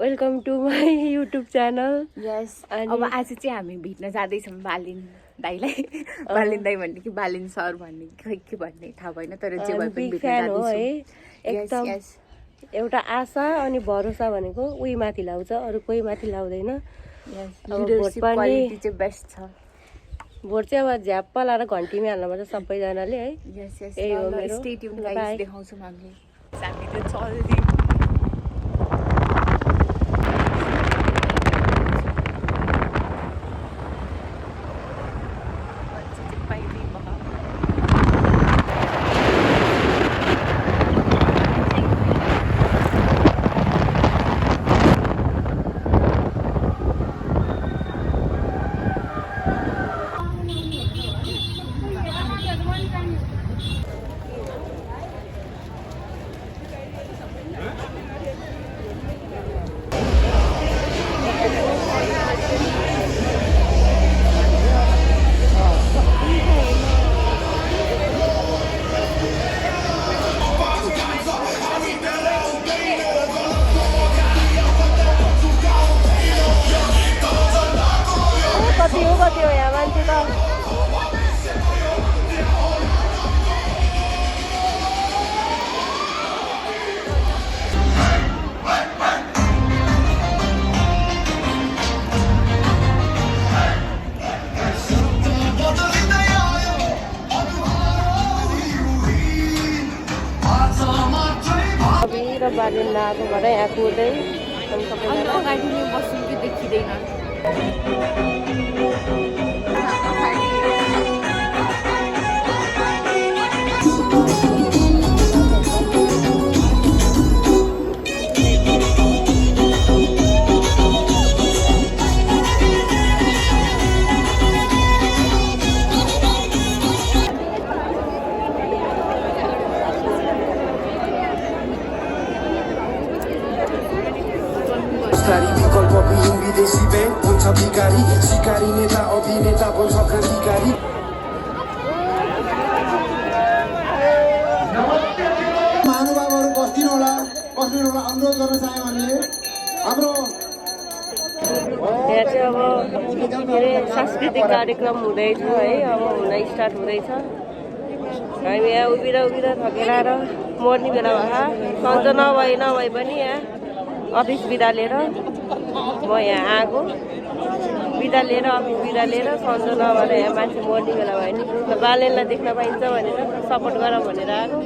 Welcome to my YouTube channel. Yes अब आज चाहिँ हामी भेट्न जाँदैछौँ बालिन दाईलाई। बालिन दाई भन्ने कि बालिन सर भन्ने खै के भन्ने थाहा भएन, तर जे भए पनि भेट्न जाँदैछौँ। एकदम एउटा आशा अनि भरोसा भनेको उही माथि लाउँछ, अरू कोही माथि लाउँदैन। लिडरशिप क्वालिटी चाहिँ बेस्ट छ। भोट चाहिँ अब झ्याप्प लाएर घन्टीमै हाल्नुपर्छ सबैजनाले है। यस यस यही हो मेरो। स्टे ट्युन गाइस, देखाउँछौँ हामीले। हामी त चल्दै कति हो यहाँ मान्छे त। र बालिन लगाएको भएर यहाँ कुर्दै अनि सबैजना अगाडि नै बस्नु कि देखिँदैन। विकल्पविहीन विदेशी ब्याङ्क हुन्छ भिकारी, सिकारी नेता अभिनेता बन्छ क्रान्तिकारी। महानुभावहरू बस्दिनु होला, अनुरोध गर्न चाह्यो भने हाम्रो यहाँ चाहिँ अब के अरे सांस्कृतिक कार्यक्रम हुँदैछ है। अब हुन स्टार्ट हुँदैछ। हामी यहाँ उभिएर थकेर आएर मर्ने बेला भयो। सन्च नभए पनि यहाँ अफिस बिदा लिएर म यहाँ आएको, बिदा लिएर अफिस बिदा लिएर सन्च नभएर यहाँ मान्छे मर्ने बेला भयो नि। बालेनलाई देख्न पाइन्छ भनेर सपोर्ट गर भनेर आएको।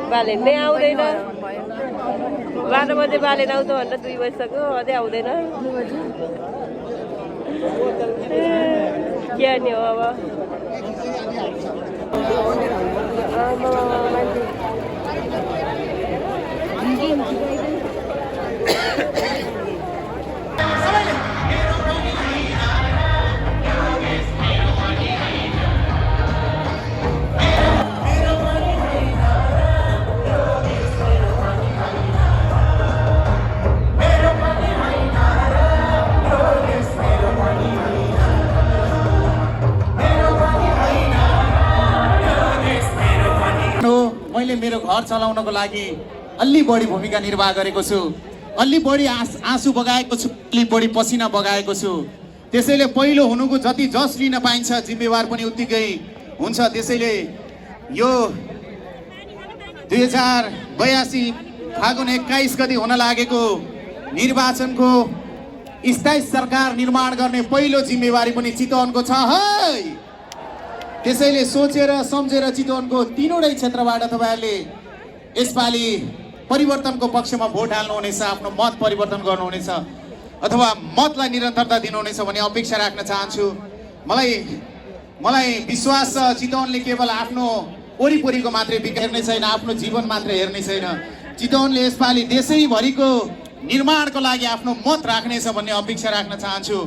बालेन नै आउँदैन। 12 बजे बालेन आउँछ भनेर 2 बजिसक्यो, अझै आउँदैन। के नि हो अब मान्छे मैले मेरो घर चलाउनको लागि अलि बढी भूमिका निर्वाह गरेको छु, अलि बढी आँसु बगाएको छु, अलि बढी पसिना बगाएको छु। त्यसैले पहिलो हुनुको जति जस लिन पाइन्छ जिम्मेवार पनि उत्तिकै हुन्छ। त्यसैले यो 2082 फागुन 21 गते हुन लागेको निर्वाचनको स्थायी सरकार निर्माण गर्ने पहिलो जिम्मेवारी पनि चितवनको छ है। त्यसैले सोचेर सम्झेर चितवनको 3वटै क्षेत्रबाट तपाईँहरूले यसपालि परिवर्तनको पक्षमा भोट हाल्नुहुनेछ, आफ्नो मत परिवर्तन गर्नुहुनेछ अथवा मतलाई निरन्तरता दिनुहुनेछ भन्ने अपेक्षा राख्न चाहन्छु। मलाई विश्वास छ चितवनले केवल आफ्नो वरिपरिको मात्रै विकास हेर्ने छैन, आफ्नो जीवन मात्रै हेर्ने छैन। चितवनले यसपालि देशैभरिको निर्माणको लागि आफ्नो मत राख्नेछ भन्ने अपेक्षा राख्न चाहन्छु।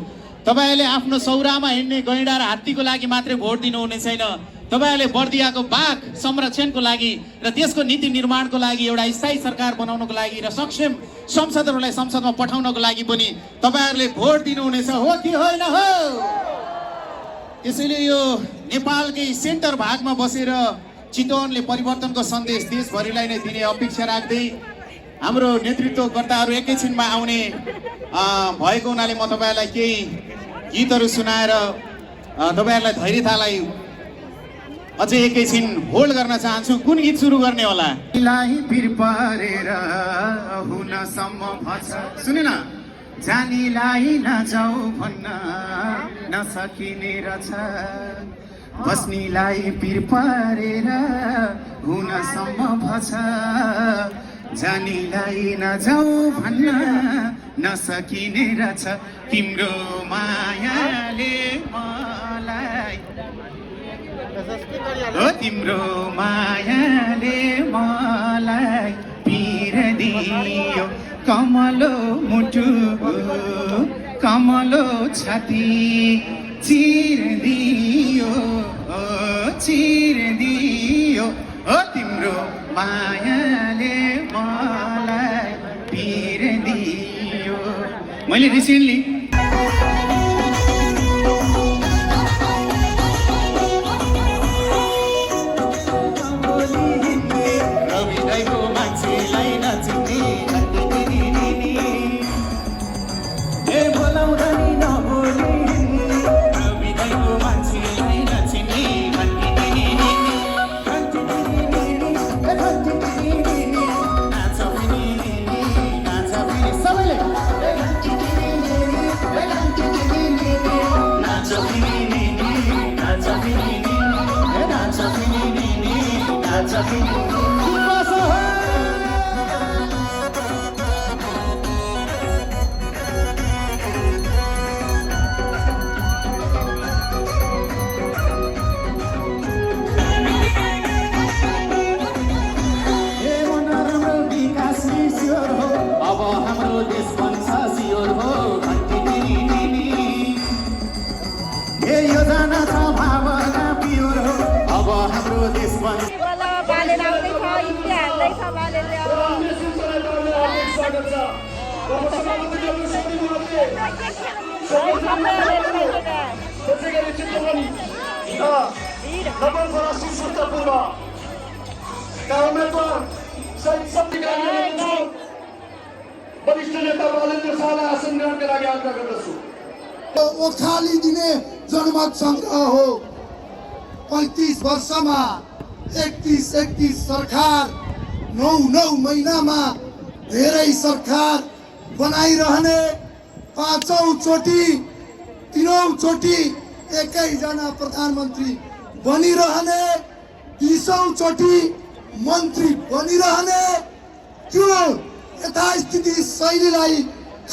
तपाईहरूले आफ्नो सौरामा हिँड्ने गैँडा र हात्तीको लागि मात्रै भोट दिनुहुने छैन। तपाईहरूले बर्दियाको बाघ संरक्षणको लागि र त्यसको नीति निर्माणको लागि, एउटा स्थायी सरकार बनाउनको लागि र सक्षम संसदहरूलाई संसदमा पठाउनको लागि पनि तपाईहरूले भोट दिनुहुनेछ, हो कि होइन हो? त्यसैले यो नेपालकै सेन्टर भागमा बसेर चितवनले परिवर्तनको सन्देश देशभरिलाई नै दिने अपेक्षा राख्दै हाम्रो नेतृत्वकर्ताहरू एकैछिनमा आउने भएको हुनाले म तपाईँहरूलाई केही गीतहरू सुनाएर तपाईँहरूलाई धैर्यतालाई अझै एकैछिन होल्ड गर्न चाहन्छु। कुन गीत सुरु गर्ने होला? पिर पारेर हुनसम्म भन्छ, सुने न, जानीलाई नजाऊ भन्न नसकिने रहेछ, बस्नीलाई पिर पारेर हुनसम्म भन्छ, जानीलाई नजाऊ भन्न नसकिने रहेछ, तिम्रो मायाले मलाई, तिम्रो मायाले मलाई पिर दियो, कमलो मुटु कमलो छाती चिर दियो, चिर दियो, तिम्रो मायाले मलाई पिर दियो। मैले रिसेन्टली वरिष्ठ नेता बालेन्द्र शाहलाई आसन ग्रहणका लागि आग्रह गर्दछु। ओखाली दिने जनमत संग्रह हो। 35 वर्षमा 31 सरकार, 9 महिनामा धेरै सरकार बनाइरहने, 5औं चोटि 3औं चोटि एकैजना प्रधानमन्त्री बनिरहने, 20औं चोटि मन्त्री बनिरहने, त्यो यथास्थिति शैलीलाई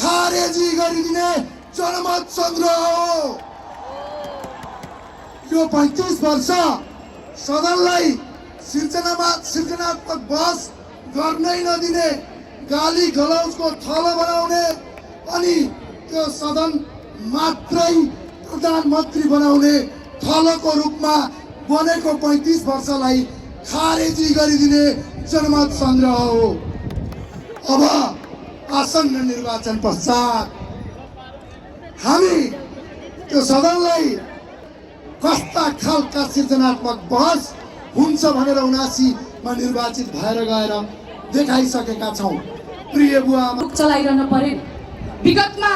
खारेजी गरिदिने जनमत संग्रह हो। यो 35 वर्ष सदनलाई सृजनात्मक बहस गर्नै नदिने, गाली गलौजको थलो बनाउने अनि त्यो सदन मात्रै प्रधानमन्त्री बनाउने थलोको रूपमा बनेको 35 वर्षलाई खारेजी गरिदिने जनमत संग्रह हो। अब आसन्न निर्वाचन पश्चात हामी त्यो सदनलाई कस्ता खालका सृजनात्मक बहस हुन्छ भनेर 79मा निर्वाचित भएर गएर देखाइसकेका छौँ। प्रिय बुवा चलाइरहन पर्यो। विगतमा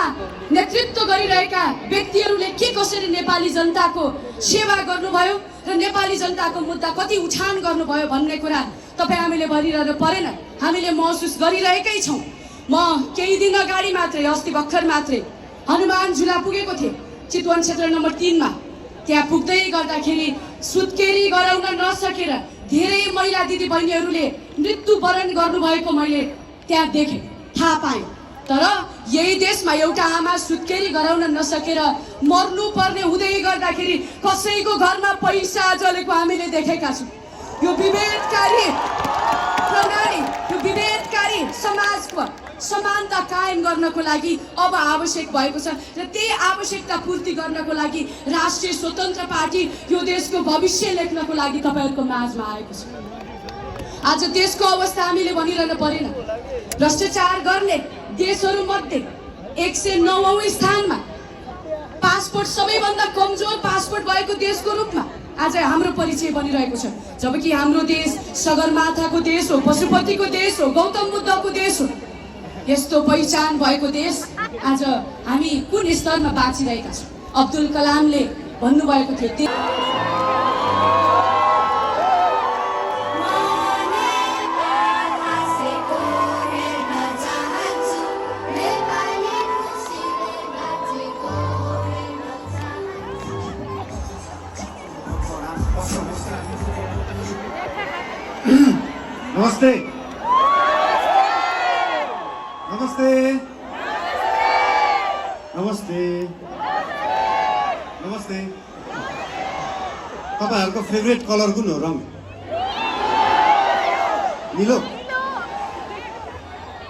नेतृत्व गरिरहेका व्यक्तिहरूले के कसरी नेपाली जनताको सेवा गर्नुभयो र नेपाली जनताको मुद्दा कति उठान गर्नुभयो भन्ने कुरा तपाईँ हामीले भनिरहनु परेन, हामीले महसुस गरिरहेकै छौँ। म केही दिन अगाडि मात्रै, अस्ति भर्खर मात्रै हनुमान झुला पुगेको थिएँ, चितवन क्षेत्र नम्बर 3 मा। त्यहाँ पुग्दै गर्दाखेरि सुत्केरी गराउन नसकेर धेरै महिला दिदी बहिनीहरूले मृत्युवरण गर्नुभएको मैले त्यहाँ देखेँ, थाहा पाएँ। तर यही देशमा एउटा आमा सुत्केरी गराउन नसकेर मर्नुपर्ने हुँदै गर्दाखेरि कसैको घरमा पैसा जलेको हामीले देखेका छौँ। यो विभेदकारी प्रणाली, यो विभेदकारी समाजको समानता कायम गर्नको लागि अब आवश्यक भएको छ र त्यही आवश्यकता पूर्ति गर्नको लागि राष्ट्रिय स्वतन्त्र पार्टी यो देशको भविष्य लेख्नको लागि तपाईहरुको माझमा आएको छ। आज देशको अवस्था हामीले भनिरहन परेन। भ्रष्टाचार गर्ने देशहरू मध्ये 109औं स्थानमा, पासपोर्ट सबैभन्दा कमजोर पासपोर्ट भएको देशको रूपमा आज हाम्रो परिचय बनिरहेको छ। जबकि हाम्रो देश सगरमाथाको देश हो, पशुपतिको देश हो, गौतम बुद्धको देश हो। यस्तो पहिचान भएको देश आज हामी कुन स्तरमा बाँचिरहेका छौँ? अब्दुल कलामले भन्नुभएको थियो नमस्ते नमस्ते नमस्ते नमस्ते तपाईँहरूको फेभरेट कलर कुन हो? रङ निलो।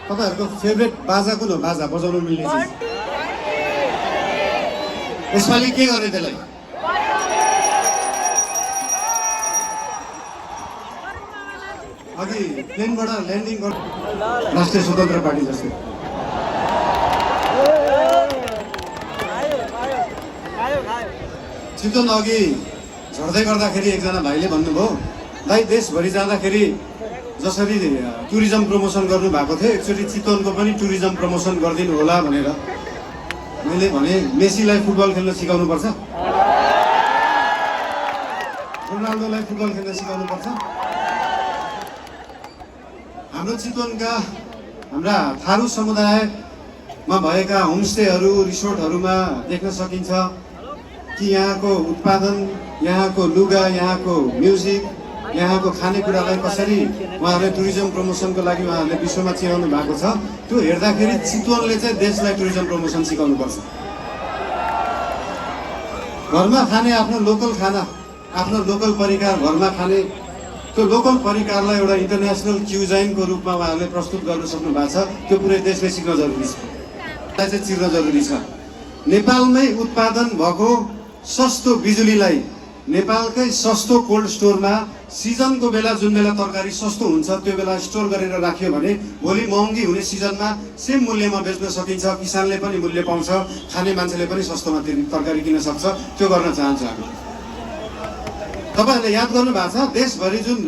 तपाईँहरूको फेभरेट बाजा कुन हो? बाजा बजाउनु मिल्ने चिज। यसपालि के गर्ने त्यसलाई? अघि प्लेनबाट ल्यान्डिङ गर्नु राष्ट्रिय स्वतन्त्र पार्टी जस्तै। चितवन अघि झर्दै गर्दाखेरि एकजना भाइले भन्नुभयो, भाइ देशभरि जाँदाखेरि जसरी टुरिज्म प्रमोसन गर्नु भएको थियो एकचोटि चितवनको पनि टुरिज्म प्रमोसन गरिदिनु होला भनेर। मैले भने मेसीलाई फुटबल खेल्न सिकाउनुपर्छ, रोनाल्डोलाई फुटबल खेल्न सिकाउनुपर्छ। हाम्रो चितवनका हाम्रा थारू समुदायमा भएका होमस्टेहरू रिसोर्टहरूमा देख्न सकिन्छ कि यहाँको उत्पादन, यहाँको लुगा, यहाँको म्युजिक, यहाँको खानेकुरालाई कसरी उहाँहरूले टुरिज्म प्रमोसनको लागि उहाँहरूले विश्वमा चिनाउनु भएको छ। त्यो हेर्दाखेरि चितवनले चाहिँ देशलाई टुरिज्म प्रमोसन सिकाउनुपर्छ। घरमा खाने आफ्नो लोकल खाना, आफ्नो लोकल परिकार घरमा खाने, त्यो लोकल परिकारलाई एउटा इन्टरनेसनल क्युजाइनको रूपमा उहाँहरूले प्रस्तुत गर्न सक्नु भएको छ। त्यो पुरै देशले सिक्न जरुरी छ, त्यसलाई चाहिँ चिर्न जरुरी छ। नेपालमै उत्पादन भएको सस्तो बिजुलीलाई नेपालकै सस्तो कोल्ड स्टोरमा सिजनको बेला जुन बेला तरकारी सस्तो हुन्छ त्यो बेला स्टोर गरेर राख्यो भने भोलि महँगी हुने सिजनमा सेम मूल्यमा बेच्न सकिन्छ। किसानले पनि मूल्य पाउँछ, खाने मान्छेले पनि सस्तोमा तरकारी किन्न सक्छ। त्यो गर्न चाहन्छ हामी। तपाईँहरूले याद गर्नु भएको छ देशभरि जुन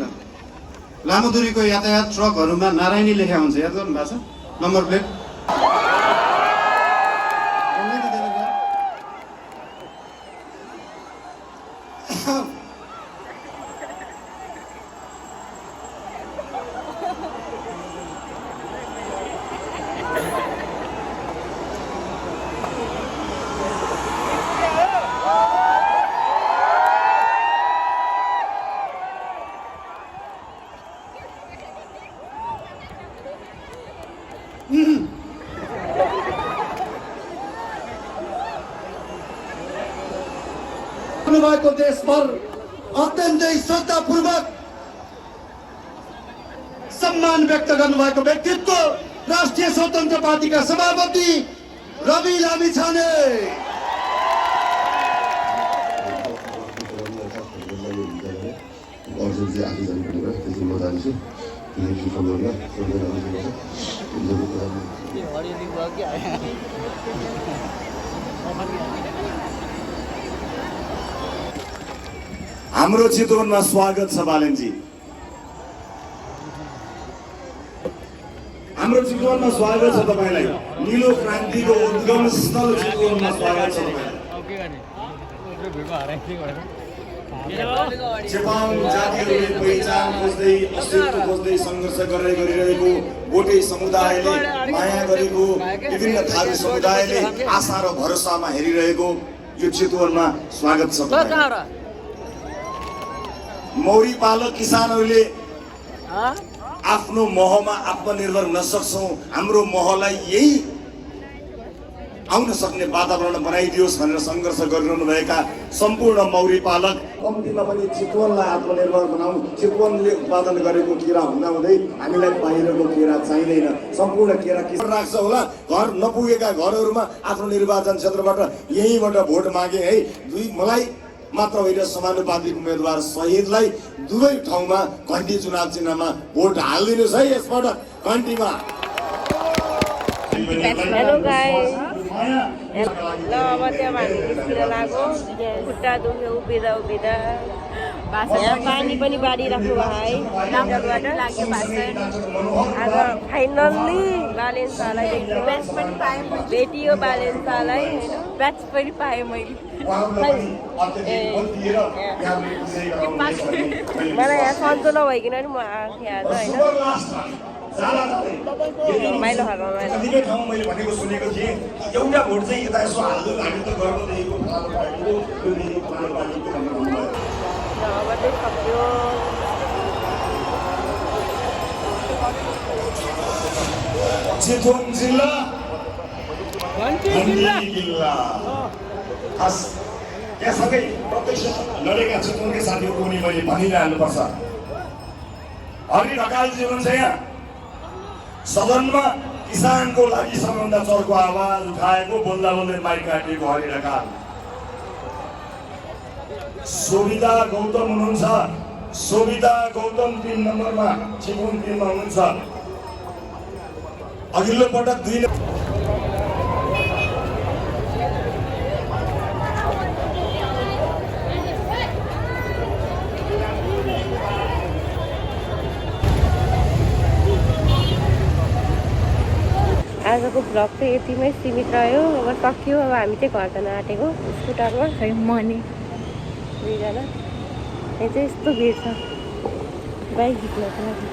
लामो दूरीको यातायात ट्रकहरूमा नारायणी लेखा हुन्छ, याद गर्नु भएको छ नम्बर प्लेट? भएको देशभर अत्यन्तै श्रद्धापूर्वक सम्मान व्यक्त गर्नुभएको व्यक्तित्व राष्ट्रिय स्वतन्त्र पार्टीका सभापति रवि लामिछाने। हाम्रो चितवनमा स्वागत छ बालेनजी। हाम्रो चितवनमा स्वागत छ तपाईलाई। नीलो क्रान्तिको उद्गम स्थल चितवनमा स्वागत छ तपाईलाई। चेपाङ जातिहरूले पहिचान खोज्दै अस्तित्व खोज्दै सङ्घर्ष गरिरहेको भोटे समुदायले माया गरेको विभिन्न थारू समुदायले आशा र भरोसामा हेरिरहेको यो चितवनमा स्वागत छ तपाईलाई। मौरी पालक किसानहरूले आफ्नो महमा आत्मनिर्भर हुन सक्छौँ, हाम्रो महलाई यही आउन सक्ने वातावरण बनाइदियोस् भनेर सङ्घर्ष गरिरहनुभएका सम्पूर्ण मौरी पालक, कम्तीमा पनि चितवनलाई आत्मनिर्भर बनाऊ। चितवनले उत्पादन गरेको केरा हुँदाहुँदै हामीलाई बाहिरको केरा चाहिँदैन, सम्पूर्ण केरा किसान राख्छ होला। घर नपुगेका घरहरूमा आफ्नो निर्वाचन क्षेत्रबाट यहीँबाट भोट मागे है। मलाई मात्र होइन समानुपातिक उम्मेदवार सहितलाई दुवै ठाउँमा घन्टी चुनाव चिन्हमा भोट हालिदिनुहोस् है। यसपटक घन्टीमा हेलो गाइस, ल अब त्यहाँ हामी निस्किन लाग्यो। खुट्टा दुख्यो उभिँदा उभिँदा। यहाँ पानी पनि बाँडिराख्नु भयो है डाक्टरबाट लाग्यो भाषण आज फाइनल्ली बालेन्सालाई देख्नु ब्याच पनि पाएँ मैले भेटियो बालेन्सालाई ब्याच पनि पाएँ मैले मलाई यहाँ सन्चो नभइकन नि म आएको आज होइन रमाइलो खाएको रमाइलो कतिपय ठाउँमा मैले भनेको सुनेको थिएँ एउटा भोट चाहिँ यता यसो हाल्दो हामी त गर्दैको अब चाहिँ सक्यो चितवन जिल्ला जिल्ला खास त्यहाँसँगै प्रत्यक्ष लडेका चितवनकै साथीहरूको पनि मैले भनिरहनुपर्छ हरि ढकालजी हुनुहुन्छ यहाँ सदनमा किसानको लागि सबभन्दा चर्को आवाज उठाएको बोल्दा बोल्दै माइक काटिएको हरि ढकाल सोभिता गौतम हुनुहुन्छ सोभिता गौतम 3 नम्बरमा चितवन 3 मा हुनुहुन्छ अघिल्लो पटक 2 आजको भ्लग चाहिँ यतिमै सीमित रह्यो अब सक्यो अब हामी चाहिँ घर जान आँटेको स्कुटरमा खै मनी दुईजना यहाँ चाहिँ यस्तो भिड छ बाइक झिक्नको लागि